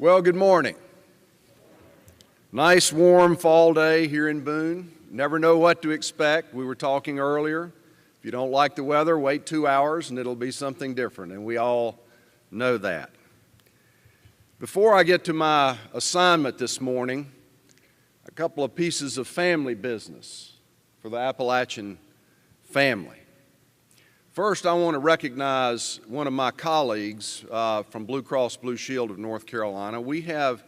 Well, good morning. Nice warm fall day here in Boone. Never know what to expect. We were talking earlier. If you don't like the weather, wait 2 hours and it'll be something different, and we all know that. Before I get to my assignment this morning, a couple of pieces of family business for the Appalachian family. First, I want to recognize one of my colleagues from BlueCross, BlueShield of North Carolina. We have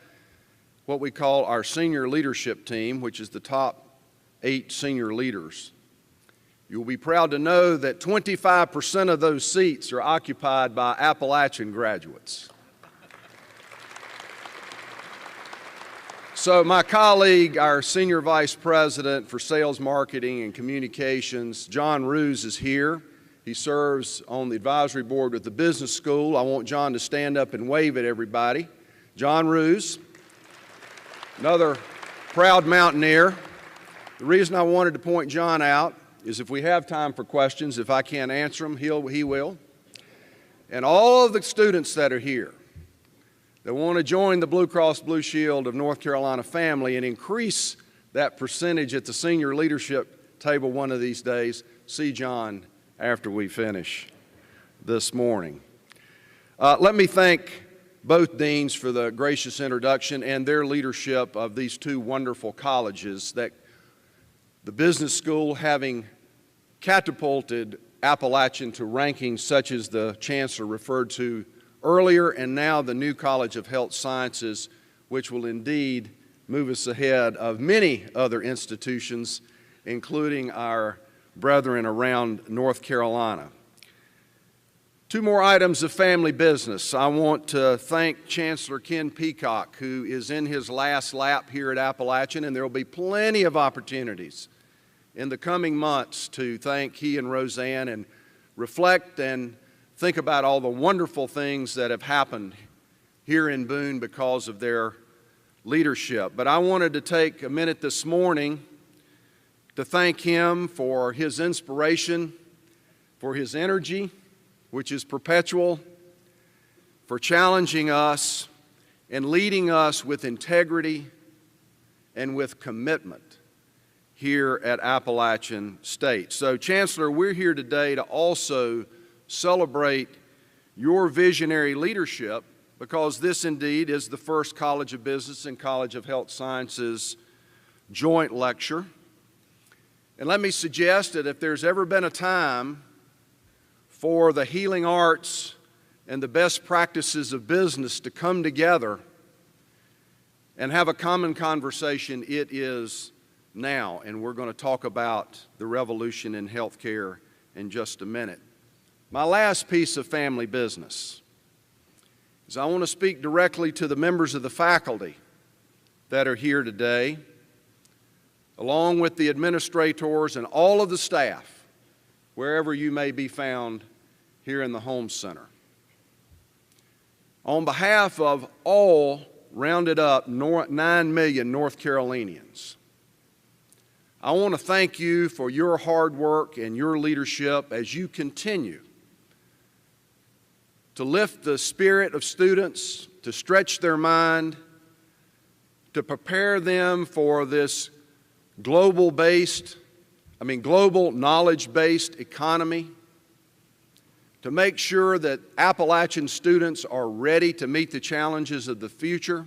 what we call our senior leadership team, which is the top 8 senior leaders. You'll be proud to know that 25% of those seats are occupied by Appalachian graduates. So my colleague, our Senior Vice President for Sales, Marketing, and Communications, John Roos, is here. He serves on the advisory board with the business school. I want John to stand up and wave at everybody. John Roos, another proud mountaineer. The reason I wanted to point John out is if we have time for questions, if I can't answer them, he will. And all of the students that are here that want to join the BlueCross BlueShield of North Carolina family and increase that percentage at the senior leadership table one of these days, see John after we finish this morning. Let me thank both deans for the gracious introduction and their leadership of these 2 wonderful colleges, that the business school having catapulted Appalachian to rankings such as the chancellor referred to earlier, and now the new College of Health Sciences, which will indeed move us ahead of many other institutions, including our brethren around North Carolina. 2 more items of family business. I want to thank Chancellor Ken Peacock, who is in his last lap here at Appalachian, and there will be plenty of opportunities in the coming months to thank he and Roseanne and reflect and think about all the wonderful things that have happened here in Boone because of their leadership. But I wanted to take a minute this morning to thank him for his inspiration, for his energy, which is perpetual, for challenging us and leading us with integrity and with commitment here at Appalachian State. So, Chancellor, we're here today to also celebrate your visionary leadership, because this indeed is the first College of Business and College of Health Sciences joint lecture. And let me suggest that if there's ever been a time for the healing arts and the best practices of business to come together and have a common conversation, it is now. And we're going to talk about the revolution in healthcare in just a minute. My last piece of family business is I want to speak directly to the members of the faculty that are here today, along with the administrators and all of the staff, wherever you may be found here in the Holmes Center. On behalf of all rounded up 9 million North Carolinians, I want to thank you for your hard work and your leadership as you continue to lift the spirit of students, to stretch their mind, to prepare them for this global knowledge-based economy, to make sure that Appalachian students are ready to meet the challenges of the future.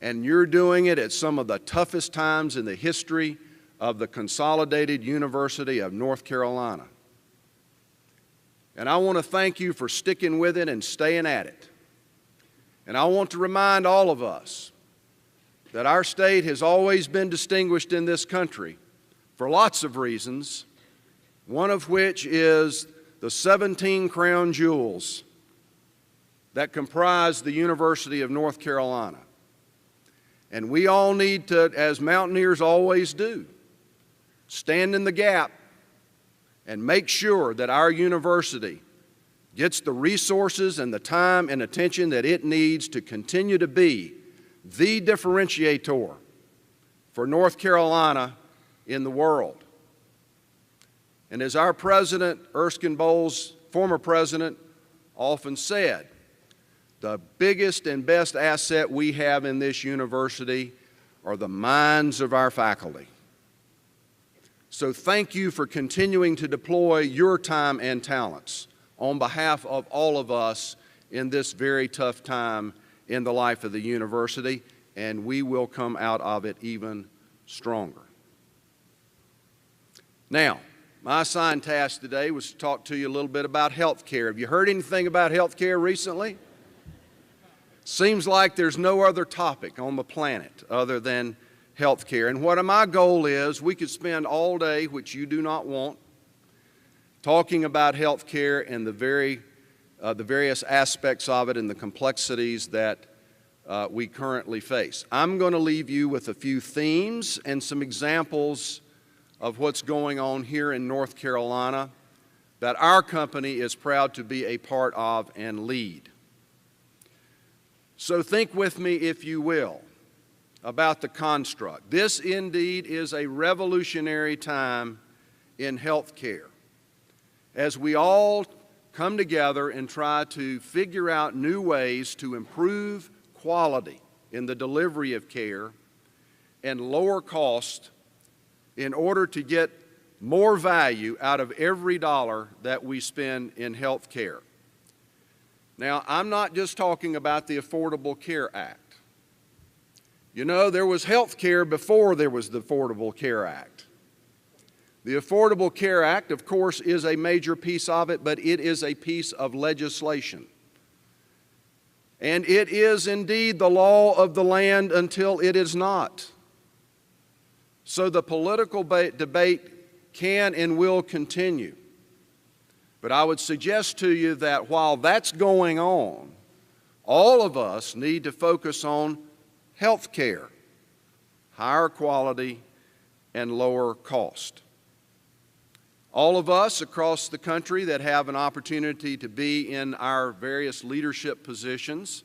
And you're doing it at some of the toughest times in the history of the Consolidated University of North Carolina. And I want to thank you for sticking with it and staying at it. And I want to remind all of us that our state has always been distinguished in this country for lots of reasons, one of which is the 17 crown jewels that comprise the University of North Carolina. And we all need to, as mountaineers always do, stand in the gap and make sure that our university gets the resources and the time and attention that it needs to continue to be the differentiator for North Carolina in the world. And as our president, Erskine Bowles, former president, often said, The biggest and best asset we have in this university are the minds of our faculty. So thank you for continuing to deploy your time and talents on behalf of all of us in this very tough time in the life of the university, and we will come out of it even stronger. Now, my assigned task today was to talk to you a little bit about health care. Have you heard anything about health care recently? Seems like there's no other topic on the planet other than health care. And what my goal is, we could spend all day, which you do not want, talking about health care and the various aspects of it and the complexities that we currently face. I'm going to leave you with a few themes and some examples of what's going on here in North Carolina that our company is proud to be a part of and lead. So think with me, if you will, about the construct. This indeed is a revolutionary time in health care, as we all come together and try to figure out new ways to improve quality in the delivery of care and lower cost in order to get more value out of every dollar that we spend in health care. Now, I'm not just talking about the Affordable Care Act. You know, there was health care before there was the Affordable Care Act. The Affordable Care Act, of course, is a major piece of it, but it is a piece of legislation. And it is indeed the law of the land until it is not. So the political debate can and will continue. But I would suggest to you that while that's going on, all of us need to focus on health care, higher quality and lower cost. All of us across the country that have an opportunity to be in our various leadership positions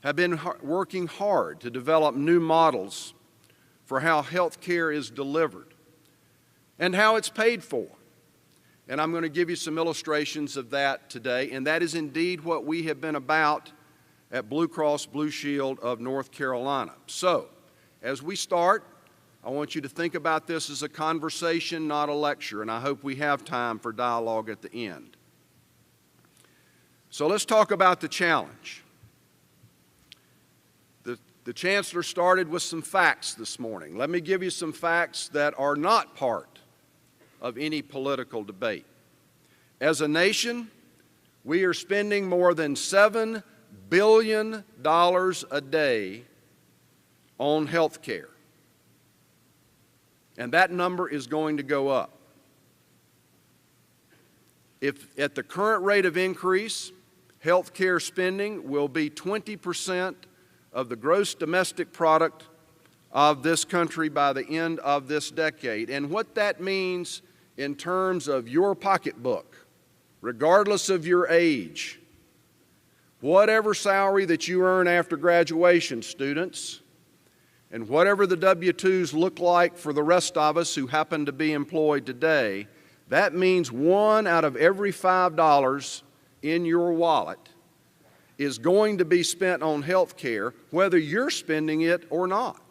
have been working hard to develop new models for how health care is delivered and how it's paid for. And I'm going to give you some illustrations of that today, and that is indeed what we have been about at BlueCross BlueShield of North Carolina. So, as we start, I want you to think about this as a conversation, not a lecture, and I hope we have time for dialogue at the end. So let's talk about the challenge. The Chancellor started with some facts this morning. Let me give you some facts that are not part of any political debate. As a nation, we are spending more than $7 billion a day on health care. And that number is going to go up. If at the current rate of increase, health care spending will be 20% of the gross domestic product of this country by the end of this decade. And what that means in terms of your pocketbook, regardless of your age, whatever salary that you earn after graduation, students, and whatever the W-2s look like for the rest of us who happen to be employed today, that means 1 out of every $5 in your wallet is going to be spent on health care, whether you're spending it or not.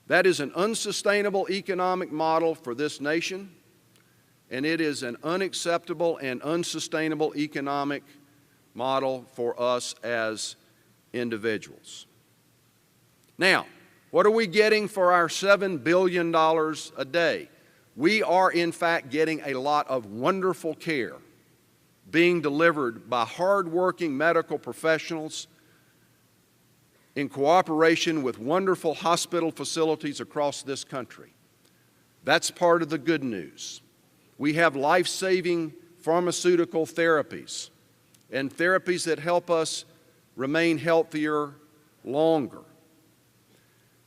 That is an unsustainable economic model for this nation, and it is an unacceptable and unsustainable economic model for us as individuals. Now, what are we getting for our $7 billion a day? We are, in fact, getting a lot of wonderful care being delivered by hardworking medical professionals in cooperation with wonderful hospital facilities across this country. That's part of the good news. We have life-saving pharmaceutical therapies and therapies that help us remain healthier longer.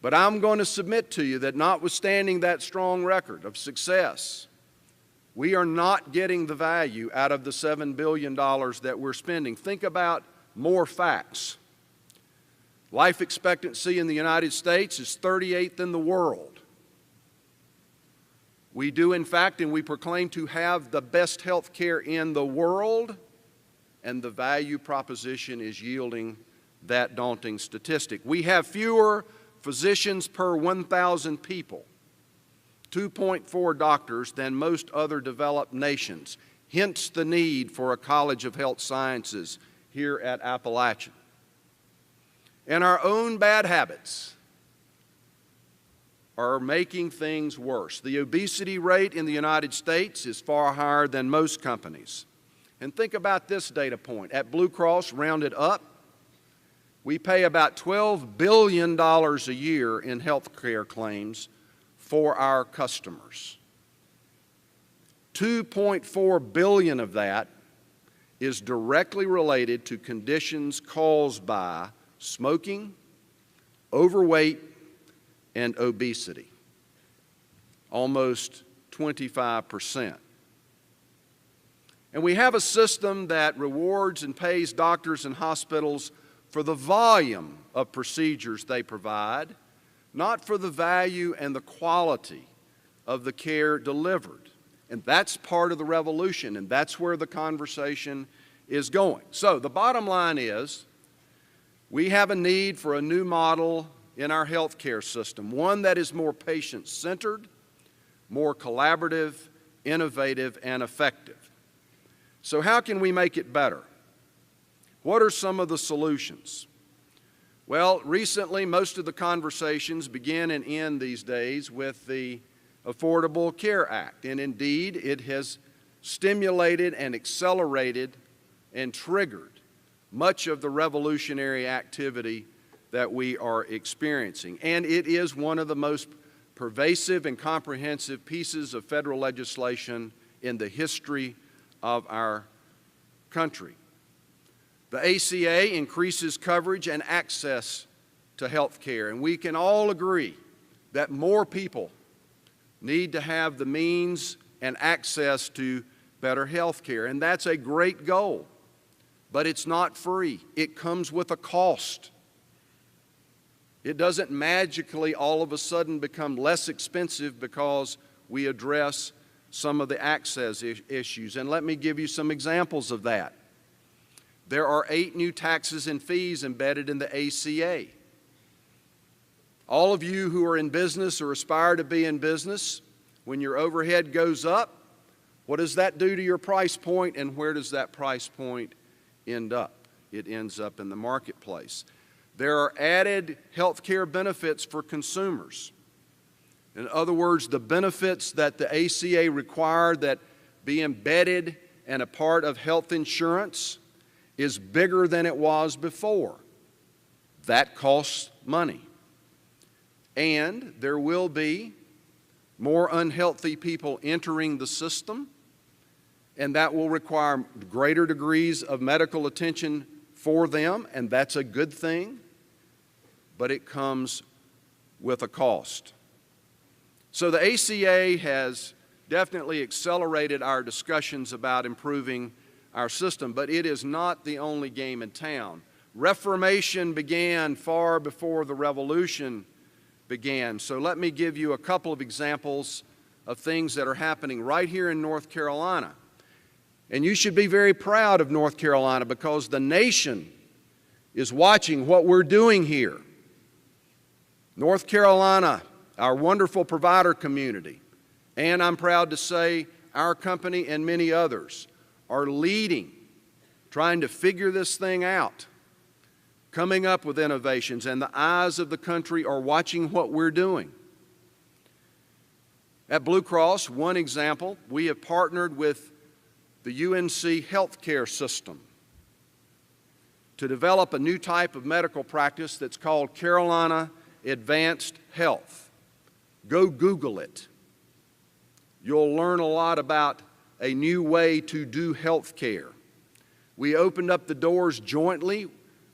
But I'm going to submit to you that notwithstanding that strong record of success, we are not getting the value out of the $7 billion that we're spending. Think about more facts. Life expectancy in the United States is 38th in the world. We do, in fact, and we proclaim to have the best health care in the world, and the value proposition is yielding that daunting statistic. We have fewer physicians per 1,000 people, 2.4 doctors, than most other developed nations, hence the need for a College of Health Sciences here at Appalachian. And our own bad habits are making things worse. The obesity rate in the United States is far higher than most companies. And think about this data point. At BlueCross, rounded up, we pay about $12 billion a year in health care claims for our customers. $2.4 billion of that is directly related to conditions caused by smoking, overweight, and obesity, almost 25%. And we have a system that rewards and pays doctors and hospitals for the volume of procedures they provide, not for the value and the quality of the care delivered. And that's part of the revolution, and that's where the conversation is going. So the bottom line is, we have a need for a new model in our healthcare system, one that is more patient-centered, more collaborative, innovative, and effective. So how can we make it better? What are some of the solutions? Well, recently, most of the conversations begin and end these days with the Affordable Care Act, and indeed, it has stimulated and accelerated and triggered much of the revolutionary activity that we are experiencing. And it is one of the most pervasive and comprehensive pieces of federal legislation in the history of our country. The ACA increases coverage and access to health care, and we can all agree that more people need to have the means and access to better health care, and that's a great goal. But it's not free. It comes with a cost. It doesn't magically all of a sudden become less expensive because we address some of the access issues. And let me give you some examples of that. There are 8 new taxes and fees embedded in the ACA. All of you who are in business or aspire to be in business, when your overhead goes up, what does that do to your price point, and where does that price point end up? It ends up in the marketplace. There are added health care benefits for consumers. In other words, the benefits that the ACA required that be embedded and a part of health insurance is bigger than it was before. That costs money. And there will be more unhealthy people entering the system, and that will require greater degrees of medical attention for them, and that's a good thing, but it comes with a cost. So the ACA has definitely accelerated our discussions about improving our system, but it is not the only game in town. Reformation began far before the revolution began. So let me give you a couple of examples of things that are happening right here in North Carolina. And you should be very proud of North Carolina because the nation is watching what we're doing here. North Carolina, our wonderful provider community, and I'm proud to say our company and many others are leading, trying to figure this thing out, coming up with innovations, and the eyes of the country are watching what we're doing. At BlueCross, one example, we have partnered with the UNC healthcare system to develop a new type of medical practice that's called Carolina Advanced Health. Go Google it. You'll learn a lot about a new way to do health care. We opened up the doors jointly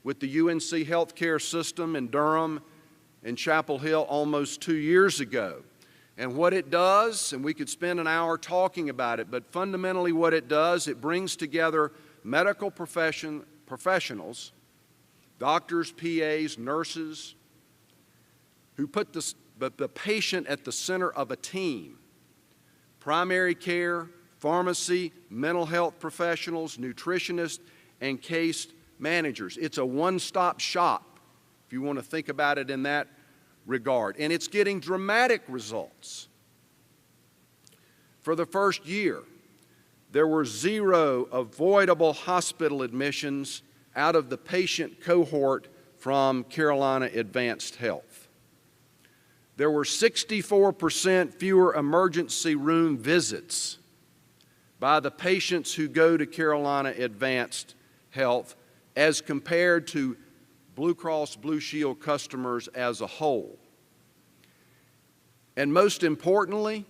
with the UNC healthcare system in Durham and Chapel Hill almost 2 years ago. And what it does, and we could spend an hour talking about it, but fundamentally what it does, it brings together medical professionals, doctors, PAs, nurses, who put the patient at the center of a team. Primary care, pharmacy, mental health professionals, nutritionists, and case managers. It's a one-stop shop, if you want to think about it in that regard. And it's getting dramatic results. For the first year, there were 0 avoidable hospital admissions out of the patient cohort from Carolina Advanced Health. There were 64% fewer emergency room visits by the patients who go to Carolina Advanced Health as compared to BlueCross BlueShield customers as a whole. And most importantly,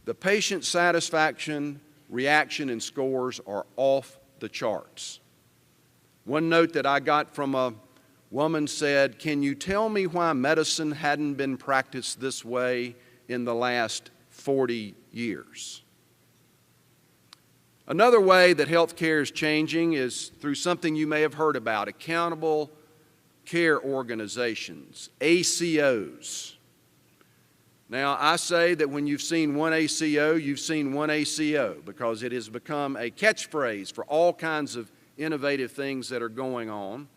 the patient satisfaction, reaction, and scores are off the charts. One note that I got from a woman said, "Can you tell me why medicine hadn't been practiced this way in the last 40 years?" Another way that healthcare is changing is through something you may have heard about, accountable care organizations, ACOs. Now, I say that when you've seen one ACO, you've seen one ACO, because it has become a catchphrase for all kinds of innovative things that are going on.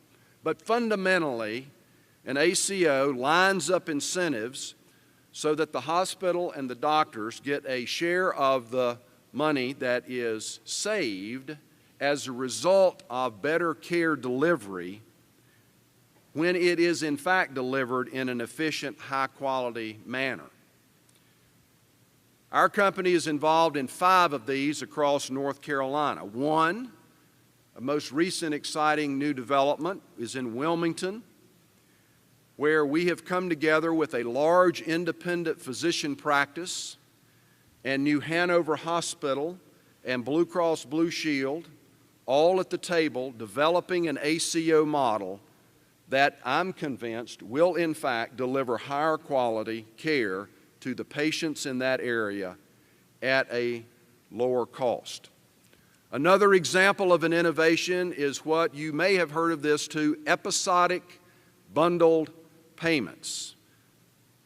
But fundamentally, an ACO lines up incentives so that the hospital and the doctors get a share of the money that is saved as a result of better care delivery when it is in fact delivered in an efficient, high-quality manner. Our company is involved in 5 of these across North Carolina. One, a most recent exciting new development, is in Wilmington, where we have come together with a large independent physician practice and New Hanover Hospital and BlueCross BlueShield, all at the table, developing an ACO model that I'm convinced will in fact deliver higher quality care to the patients in that area at a lower cost. Another example of an innovation is what you may have heard of this too, episodic bundled payments.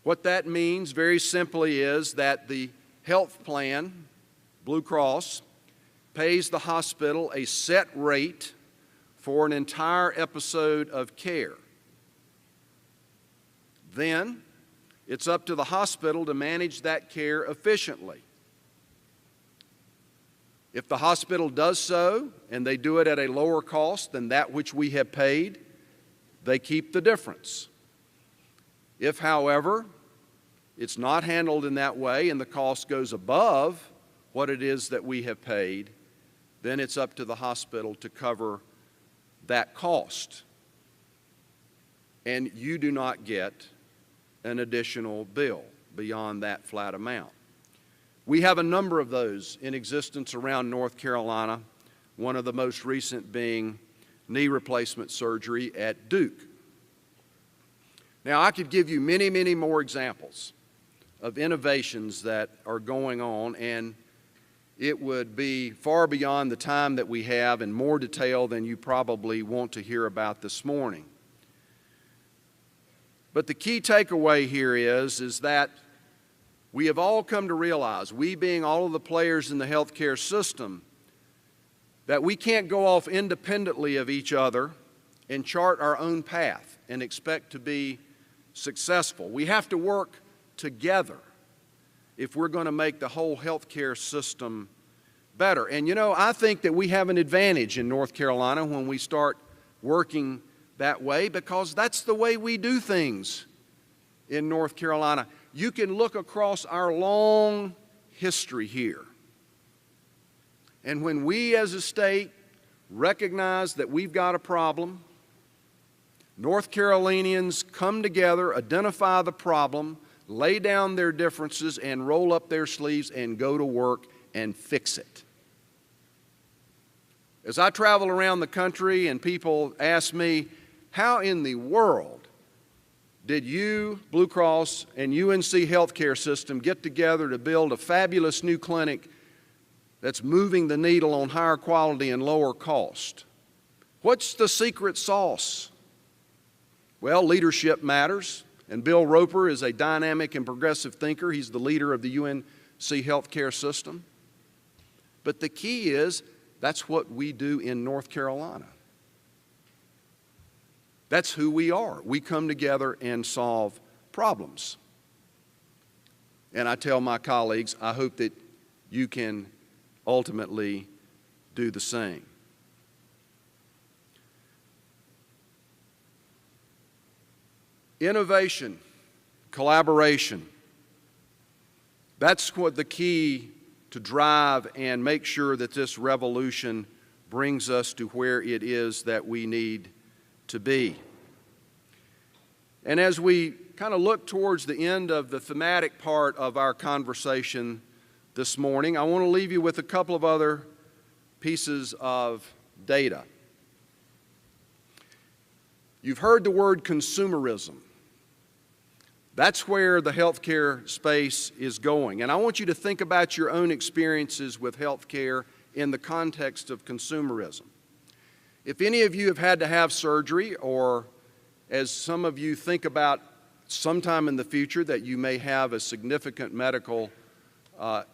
What that means very simply is that the health plan, BlueCross, pays the hospital a set rate for an entire episode of care. Then, it's up to the hospital to manage that care efficiently. If the hospital does so, and they do it at a lower cost than that which we have paid, they keep the difference. If, however, it's not handled in that way and the cost goes above what it is that we have paid, then it's up to the hospital to cover that cost. And you do not get an additional bill beyond that flat amount. We have a number of those in existence around North Carolina, one of the most recent being knee replacement surgery at Duke. Now, I could give you many, many more examples of innovations that are going on, and it would be far beyond the time that we have and more detail than you probably want to hear about this morning. But the key takeaway here is that we have all come to realize, we being all of the players in the healthcare system, that we can't go off independently of each other and chart our own path and expect to be successful. We have to work together if we're going to make the whole healthcare system better. And you know, I think that we have an advantage in North Carolina when we start working that way, because that's the way we do things in North Carolina. You can look across our long history here. And when we as a state recognize that we've got a problem, North Carolinians come together, identify the problem, lay down their differences, and roll up their sleeves and go to work and fix it. As I travel around the country and people ask me, how in the world did you, BlueCross, and UNC Healthcare System get together to build a fabulous new clinic that's moving the needle on higher quality and lower cost? What's the secret sauce? Well, leadership matters, and Bill Roper is a dynamic and progressive thinker. He's the leader of the UNC Healthcare System. But the key is, that's what we do in North Carolina. That's who we are. We come together and solve problems. And I tell my colleagues, I hope that you can ultimately do the same. Innovation, collaboration, that's what the key to drive and make sure that this revolution brings us to where it is that we need to be. And as we kind of look towards the end of the thematic part of our conversation this morning, I want to leave you with a couple of other pieces of data. You've heard the word consumerism. That's where the healthcare space is going. And I want you to think about your own experiences with healthcare in the context of consumerism. If any of you have had to have surgery, or as some of you think about sometime in the future that you may have a significant medical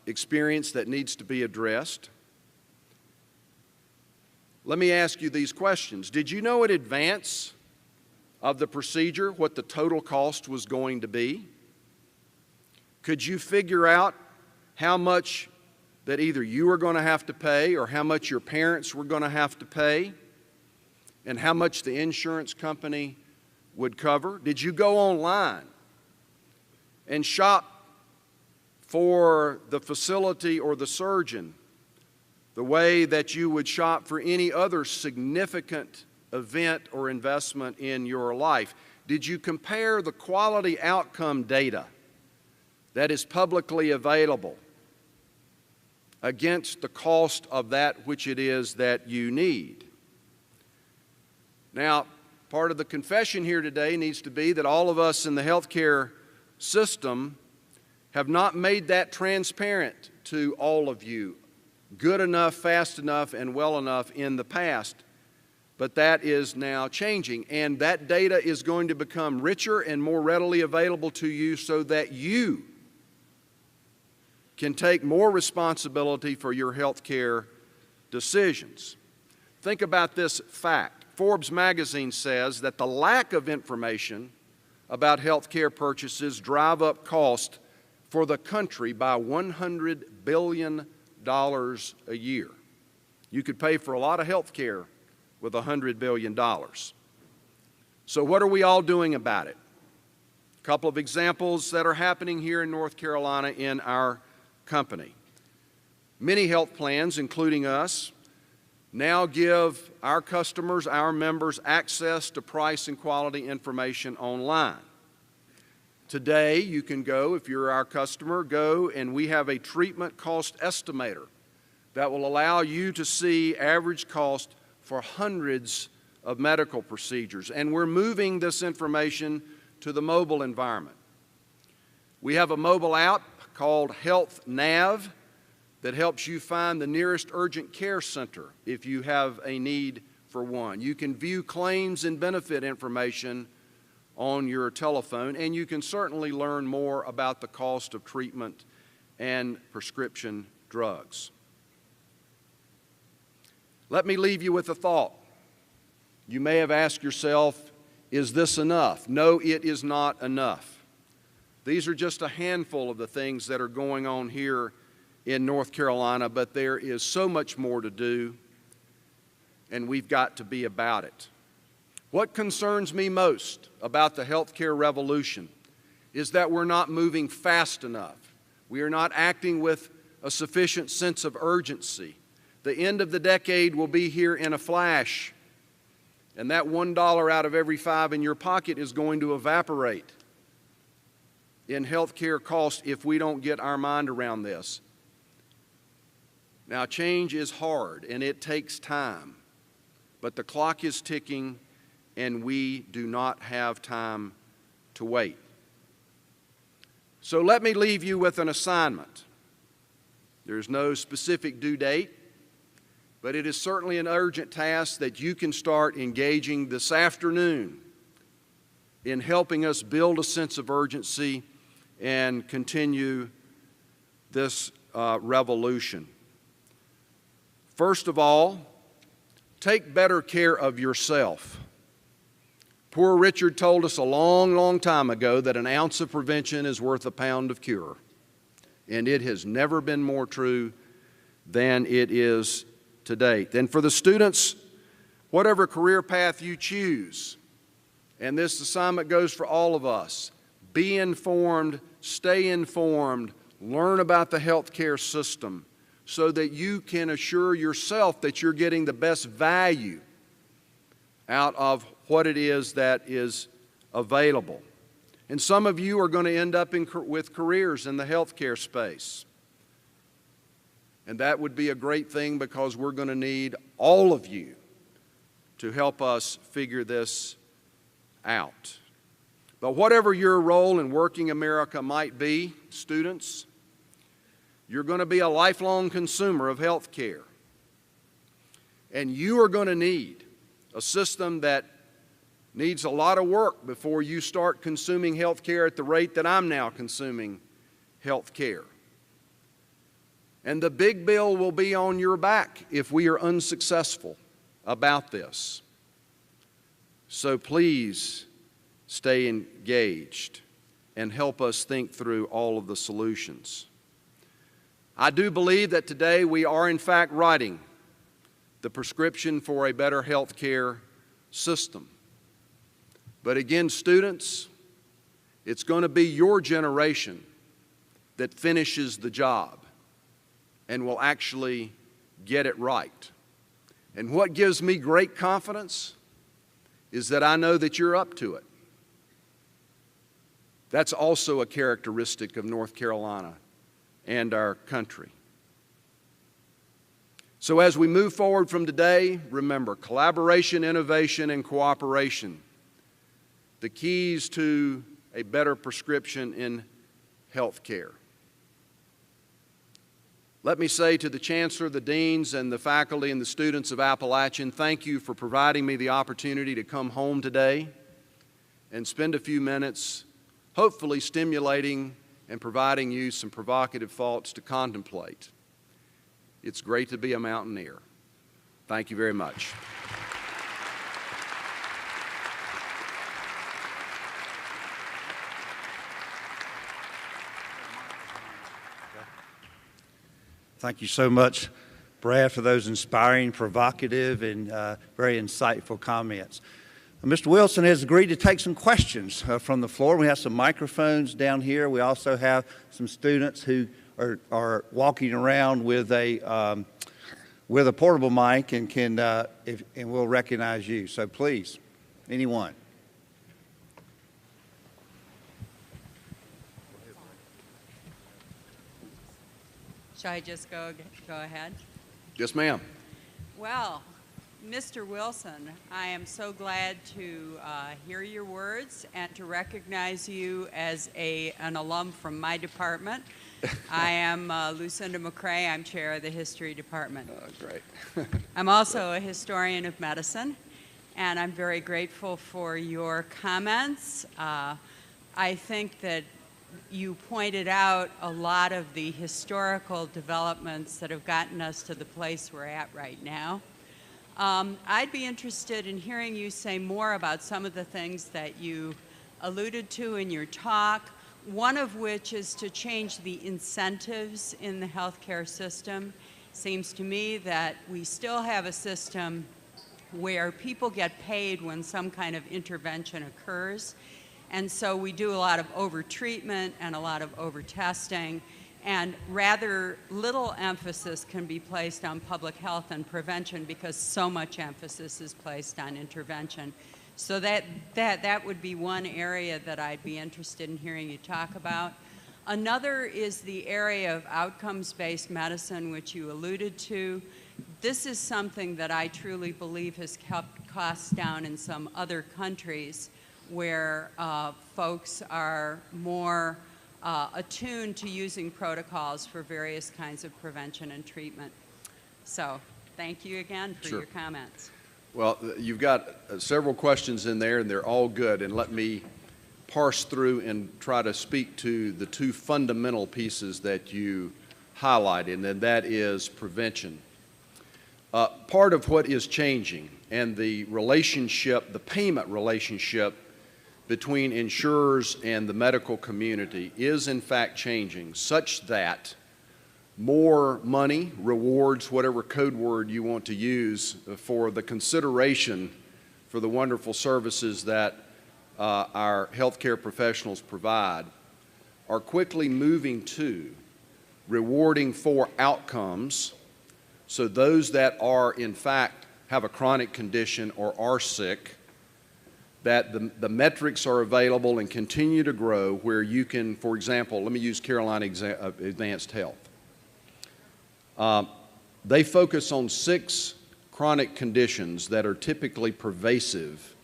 experience that needs to be addressed, let me ask you these questions. Did you know in advance of the procedure what the total cost was going to be? Could you figure out how much that either you were going to have to pay or how much your parents were going to have to pay and how much the insurance company would cover? Did you go online and shop for the facility or the surgeon the way that you would shop for any other significant event or investment in your life? Did you compare the quality outcome data that is publicly available against the cost of that which it is that you need? Now, part of the confession here today needs to be that all of us in the healthcare system have not made that transparent to all of you good enough, fast enough, and well enough in the past. But that is now changing, and that data is going to become richer and more readily available to you so that you can take more responsibility for your health care decisions. Think about this fact. Forbes magazine says that the lack of information about health care purchases drive up cost for the country by $100 billion a year. You could pay for a lot of health care with $100 billion. So what are we all doing about it? A couple of examples that are happening here in North Carolina in our company. Many health plans, including us, now give our customers, our members, access to price and quality information online. Today, you can go, if you're our customer, go and we have a treatment cost estimator that will allow you to see average cost for hundreds of medical procedures. And we're moving this information to the mobile environment. We have a mobile app called Health Nav that helps you find the nearest urgent care center if you have a need for one. You can view claims and benefit information on your telephone, and you can certainly learn more about the cost of treatment and prescription drugs. Let me leave you with a thought. You may have asked yourself, is this enough? No, it is not enough. These are just a handful of the things that are going on here in North Carolina, but there is so much more to do, and we've got to be about it. What concerns me most about the healthcare revolution is that we're not moving fast enough. We are not acting with a sufficient sense of urgency. The end of the decade will be here in a flash, and that $1 out of every 5 in your pocket is going to evaporate in healthcare costs if we don't get our mind around this. Now, change is hard, and it takes time, but the clock is ticking, and we do not have time to wait. So let me leave you with an assignment. There's no specific due date, but it is certainly an urgent task that you can start engaging this afternoon in helping us build a sense of urgency and continue this revolution. First of all, take better care of yourself. Poor Richard told us a long, long time ago that an ounce of prevention is worth a pound of cure. And it has never been more true than it is today. And for the students, whatever career path you choose, and this assignment goes for all of us, be informed, stay informed, learn about the healthcare system so that you can assure yourself that you're getting the best value out of what it is that is available. And some of you are going to end up with careers in the healthcare space. And that would be a great thing because we're going to need all of you to help us figure this out. But whatever your role in working America might be, students, you're going to be a lifelong consumer of health care. And you are going to need a system that needs a lot of work before you start consuming health care at the rate that I'm now consuming health care. And the big bill will be on your back if we are unsuccessful about this. So please stay engaged and help us think through all of the solutions. I do believe that today we are in fact writing the prescription for a better health care system. But again, students, it's going to be your generation that finishes the job and will actually get it right. And what gives me great confidence is that I know that you're up to it. That's also a characteristic of North Carolina and our country. So as we move forward from today, remember, collaboration, innovation, and cooperation, the keys to a better prescription in health care. Let me say to the Chancellor, the Deans, and the faculty and the students of Appalachian, thank you for providing me the opportunity to come home today and spend a few minutes hopefully stimulating and providing you some provocative thoughts to contemplate. It's great to be a mountaineer. Thank you very much. Thank you so much, Brad, for those inspiring, provocative, and very insightful comments. Mr. Wilson has agreed to take some questions from the floor. We have some microphones down here. We also have some students who are walking around with a portable mic and can and will recognize you. So please, anyone. Shall I just go ahead? Yes, ma'am. Well, Mr. Wilson, I am so glad to hear your words and to recognize you as an alum from my department. I am Lucinda McCrea. I'm chair of the history department. Oh, great. I'm also a historian of medicine, and I'm very grateful for your comments. I think that you pointed out a lot of the historical developments that have gotten us to the place we're at right now. I'd be interested in hearing you say more about some of the things that you alluded to in your talk, one of which is to change the incentives in the healthcare system. Seems to me that we still have a system where people get paid when some kind of intervention occurs. And so we do a lot of over-treatment and a lot of over-testing, and rather little emphasis can be placed on public health and prevention because so much emphasis is placed on intervention. So that would be one area that I'd be interested in hearing you talk about. Another is the area of outcomes-based medicine, which you alluded to. This is something that I truly believe has kept costs down in some other countries, where folks are more attuned to using protocols for various kinds of prevention and treatment. So thank you again for your comments. Well, you've got several questions in there, and they're all good. And let me parse through and try to speak to the two fundamental pieces that you highlighted, and that is prevention. Part of what is changing and the relationship, the payment relationship between insurers and the medical community is in fact changing such that more money, rewards, whatever code word you want to use for the consideration for the wonderful services that our healthcare professionals provide, are quickly moving to rewarding for outcomes. So those that are in fact have a chronic condition or are sick, that the metrics are available and continue to grow where you can, for example, let me use Carolina Advanced Health. They focus on 6 chronic conditions that are typically pervasive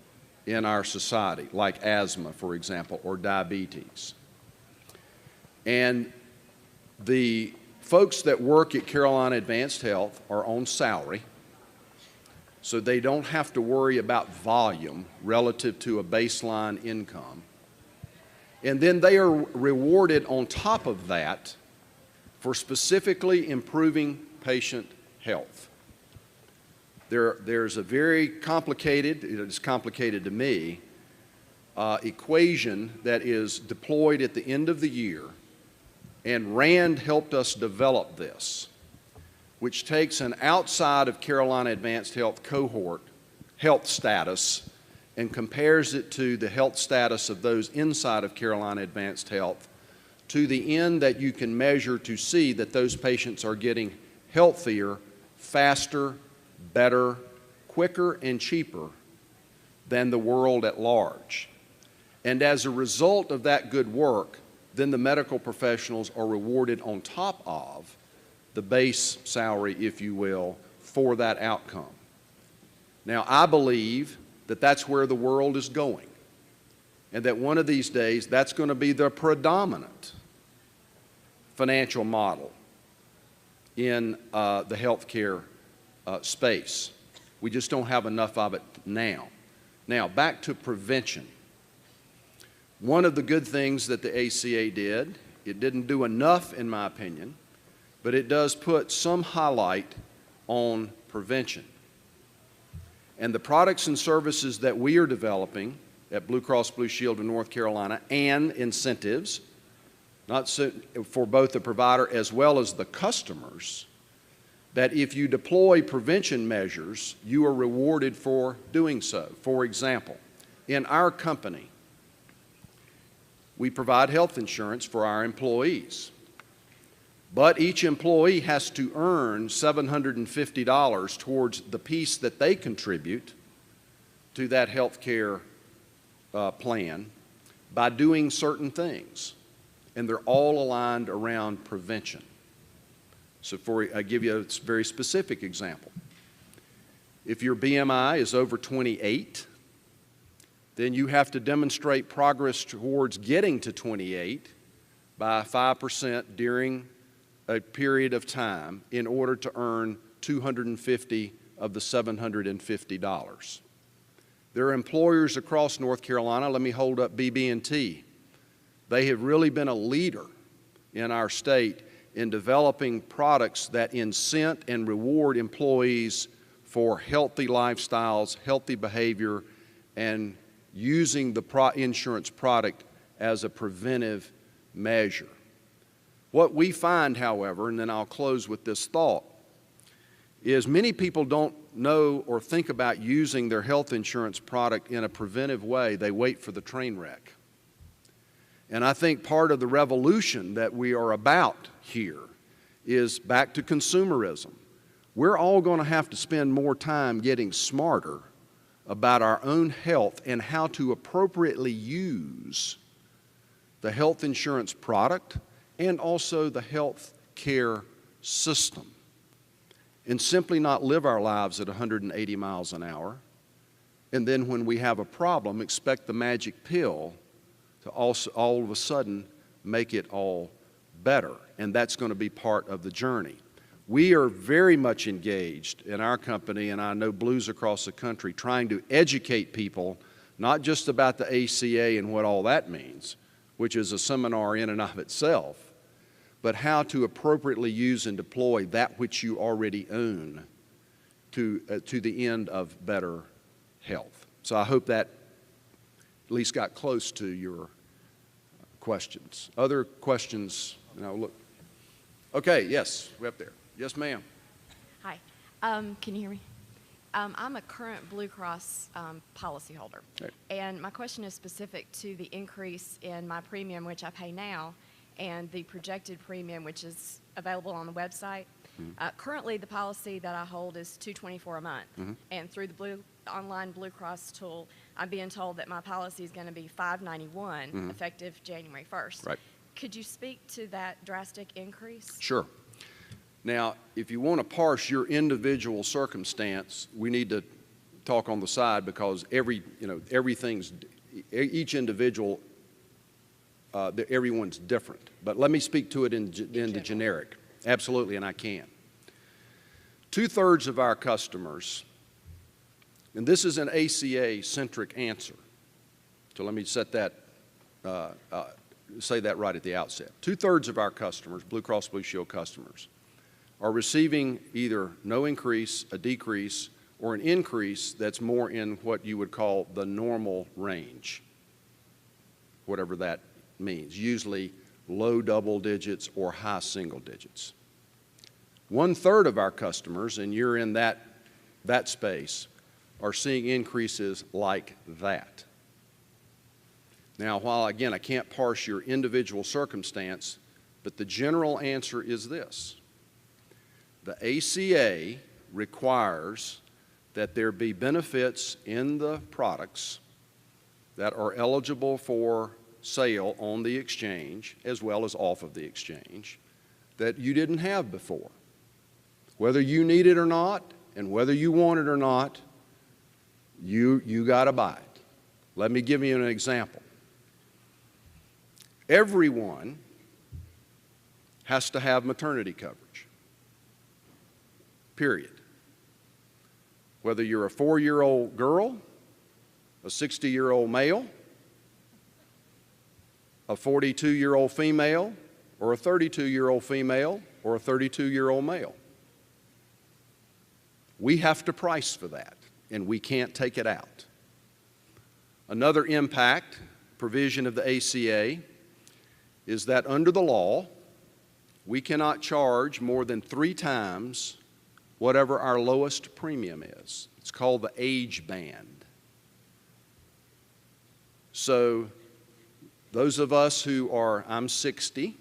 in our society, like asthma, for example, or diabetes. And the folks that work at Carolina Advanced Health are on salary, so they don't have to worry about volume relative to a baseline income. And then they are rewarded on top of that for specifically improving patient health. There's a very complicated, it is complicated to me, equation that is deployed at the end of the year, and Rand helped us develop this, which takes an outside of Carolina Advanced Health cohort health status and compares it to the health status of those inside of Carolina Advanced Health, to the end that you can measure to see that those patients are getting healthier, faster, better, quicker, and cheaper than the world at large. And as a result of that good work, then the medical professionals are rewarded on top of the base salary, if you will, for that outcome. Now, I believe that that's where the world is going, and that one of these days that's going to be the predominant financial model in the healthcare space. We just don't have enough of it now. Now, back to prevention. One of the good things that the ACA did, it didn't do enough in my opinion, but it does put some highlight on prevention. And the products and services that we are developing at BlueCross BlueShield in North Carolina, and incentives, not so, for both the provider as well as the customers, that if you deploy prevention measures, you are rewarded for doing so. For example, in our company, we provide health insurance for our employees, but each employee has to earn $750 towards the piece that they contribute to that health care plan by doing certain things, and they're all aligned around prevention. So I give you a very specific example. If your BMI is over 28, then you have to demonstrate progress towards getting to 28 by 5% during a period of time in order to earn $250 of the $750. There are employers across North Carolina. Let me hold up BB&T. They have really been a leader in our state in developing products that incent and reward employees for healthy lifestyles, healthy behavior, and using the insurance product as a preventive measure. What we find, however, and then I'll close with this thought, is many people don't know or think about using their health insurance product in a preventive way. They wait for the train wreck. And I think part of the revolution that we are about here is back to consumerism. We're all going to have to spend more time getting smarter about our own health and how to appropriately use the health insurance product and also the health care system, and simply not live our lives at 180 miles an hour, and then when we have a problem, expect the magic pill to also all of a sudden make it all better. And that's going to be part of the journey. We are very much engaged in our company, and I know Blues across the country, trying to educate people not just about the ACA and what all that means, which is a seminar in and of itself, but how to appropriately use and deploy that which you already own to the end of better health. So I hope that at least got close to your questions. Other questions? Look. Okay, yes, way up there. Yes, ma'am. Hi. Can you hear me? I'm a current BlueCross policyholder, Okay. and my question is specific to the increase in my premium, which I pay now, and the projected premium, which is available on the website. Currently, the policy that I hold is $224 a month, and through the online BlueCross tool, I'm being told that my policy is going to be $591 effective January 1st. Right. Could you speak to that drastic increase? Sure. Now, if you want to parse your individual circumstance, we need to talk on the side because each individual, everyone's different. But let me speak to it in the generic. Absolutely, and I can. 2/3 of our customers, and this is an ACA-centric answer, so let me say that right at the outset. 2/3 of our customers, BlueCross BlueShield customers, are receiving either no increase, a decrease, or an increase that's more in what you would call the normal range, whatever that means, usually low double digits or high single digits. 1/3 of our customers, and you're in that space, are seeing increases like that. Now, while again, I can't parse your individual circumstance, but the general answer is this. The ACA requires that there be benefits in the products that are eligible for sale on the exchange as well as off of the exchange that you didn't have before. Whether you need it or not and whether you want it or not, you got to buy it. Let me give you an example. Everyone has to have maternity coverage. Period. Whether you're a 4-year-old girl, a 60-year-old male, a 42-year-old female, or a 32-year-old female, or a 32-year-old male. We have to price for that, and we can't take it out. Another impact provision of the ACA is that under the law, we cannot charge more than 3 times whatever our lowest premium is. It's called the age band. So those of us who are, I'm 60,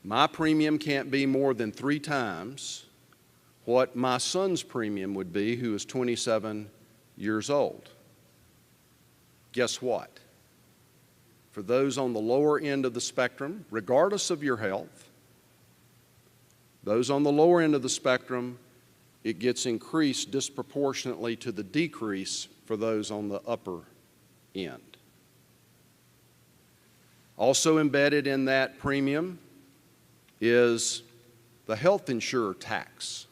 my premium can't be more than 3 times what my son's premium would be, who is 27 years old. Guess what? For those on the lower end of the spectrum, regardless of your health, those on the lower end of the spectrum, it gets increased disproportionately to the decrease for those on the upper end. Also embedded in that premium is the health insurer tax,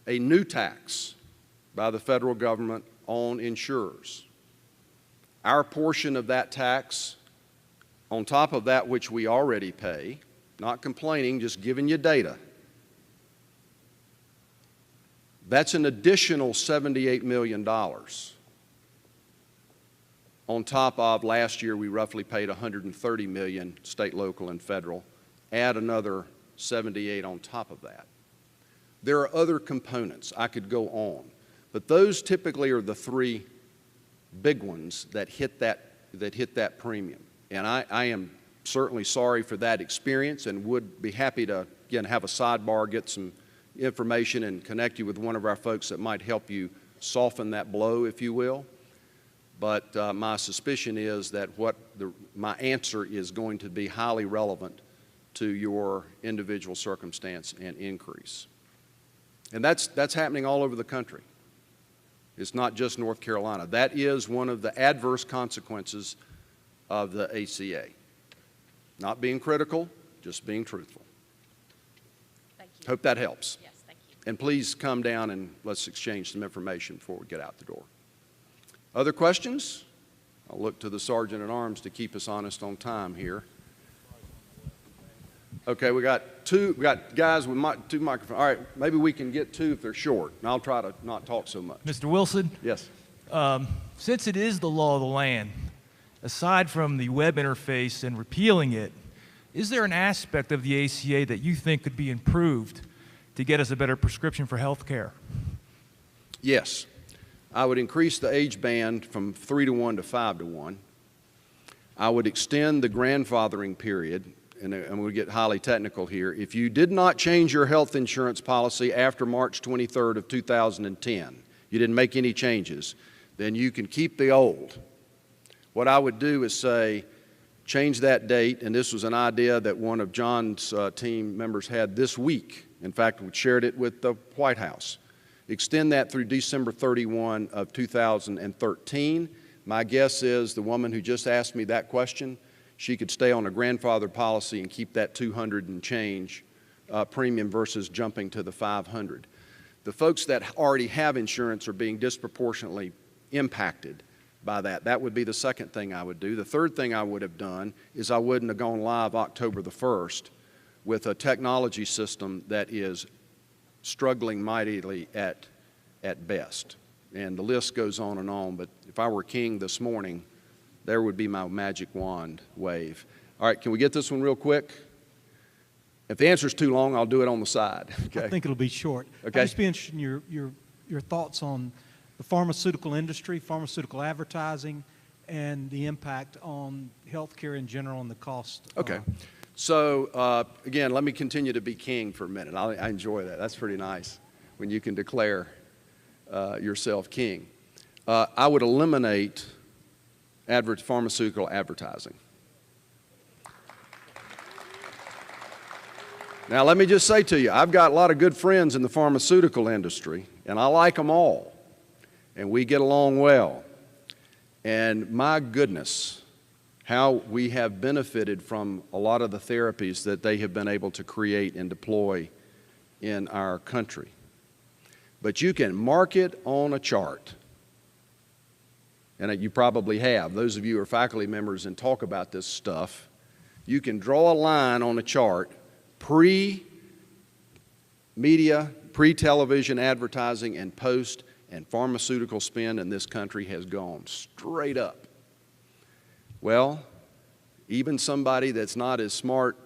a new tax by the federal government on insurers. Our portion of that tax, on top of that which we already pay, not complaining, just giving you data, that's an additional $78 million. On top of last year, we roughly paid $130 million, state, local, and federal. Add another 78 on top of that. There are other components. I could go on, but those typically are the 3 big ones that hit that premium. And I am certainly sorry for that experience and would be happy to, again, have a sidebar, get some information and connect you with one of our folks that might help you soften that blow, if you will. But my suspicion is that my answer is going to be highly relevant to your individual circumstance and increase. And that's happening all over the country. It's not just North Carolina. That is one of the adverse consequences of the ACA. Not being critical, just being truthful. Thank you. Hope that helps. Yes, thank you. And please come down and let's exchange some information before we get out the door. Other questions? I'll look to the Sergeant at Arms to keep us honest on time here. Okay, we got guys with two microphones. All right, maybe we can get two if they're short, and I'll try to not talk so much. Mr. Wilson? Yes. Since it is the law of the land, aside from the web interface and repealing it, is there an aspect of the ACA that you think could be improved to get us a better prescription for health care? Yes. I would increase the age band from 3 to 1 to 5 to 1. I would extend the grandfathering period, and I'm going to get highly technical here. If you did not change your health insurance policy after March 23rd of 2010, you didn't make any changes, then you can keep the old. What I would do is say, change that date, and this was an idea that one of John's team members had this week. In fact, we shared it with the White House. Extend that through December 31 of 2013. My guess is the woman who just asked me that question, she could stay on a grandfather policy and keep that 200 and change premium versus jumping to the 500. The folks that already have insurance are being disproportionately impacted by that. That would be the second thing I would do. The third thing I would have done is I wouldn't have gone live October the 1st with a technology system that is struggling mightily at best. And the list goes on, but if I were king this morning, there would be my magic wand wave. All right, can we get this one real quick? If the answer's too long, I'll do it on the side. Okay? I think it'll be short. Okay. I'd just be interested in your thoughts on the pharmaceutical industry, pharmaceutical advertising, and the impact on healthcare in general and the cost. Okay. So, again, let me continue to be king for a minute. I enjoy that. That's pretty nice when you can declare yourself king. I would eliminate pharmaceutical advertising. Now, let me just say to you, I've got a lot of good friends in the pharmaceutical industry, and I like them all, and we get along well. And my goodness, how we have benefited from a lot of the therapies that they have been able to create and deploy in our country. But you can mark it on a chart, and you probably have. Those of you who are faculty members and talk about this stuff, you can draw a line on a chart, pre-media, pre-television advertising and post, and pharmaceutical spend in this country has gone straight up. Well, even somebody that's not as smart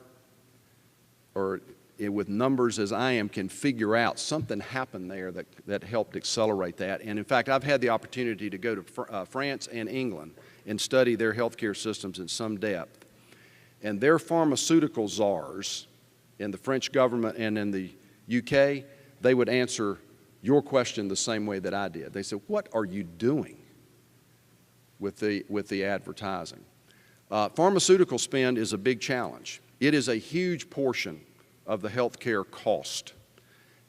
or with numbers as I am can figure out something happened there that helped accelerate that. And in fact, I've had the opportunity to go to France and England and study their healthcare systems in some depth. And their pharmaceutical czars in the French government and in the UK, they would answer your question the same way that I did. They said, what are you doing with the advertising? Pharmaceutical spend is a big challenge. It is a huge portion of the healthcare cost,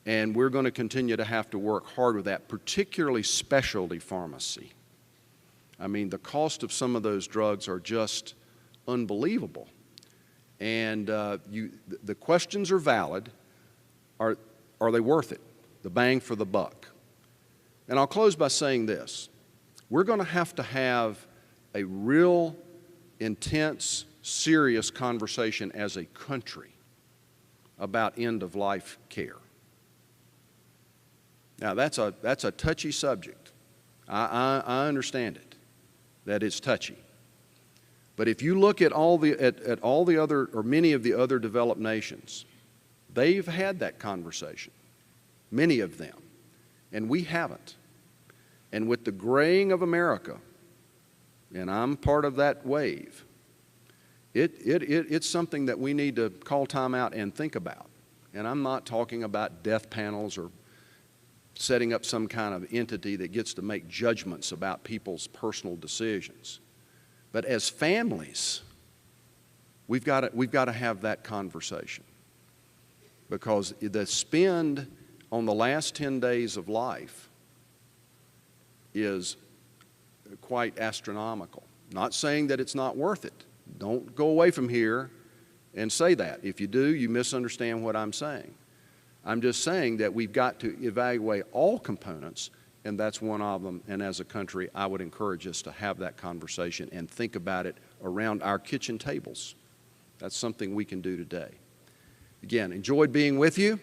and we're going to continue to have to work hard with that, particularly specialty pharmacy. I mean, the cost of some of those drugs are just unbelievable. And the questions are valid. Are they worth it? The bang for the buck. And I'll close by saying this. We're going to have a real intense, serious conversation as a country about end-of-life care. Now, that's a touchy subject. I understand it, that it's touchy. But if you look at all the other, or many of the other developed nations, they've had that conversation, many of them, and we haven't. And with the graying of America, and I'm part of that wave, it's something that we need to call time out and think about. And I'm not talking about death panels or setting up some kind of entity that gets to make judgments about people's personal decisions. But as families, we've got to have that conversation, because the spend on the last 10 days of life is quite astronomical. Not saying that it's not worth it. Don't go away from here and say that. If you do, you misunderstand what I'm saying. I'm just saying that we've got to evaluate all components, and that's one of them. And as a country, I would encourage us to have that conversation and think about it around our kitchen tables. That's something we can do today. again, enjoyed being with you,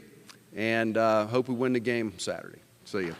and hope we win the game Saturday. See you.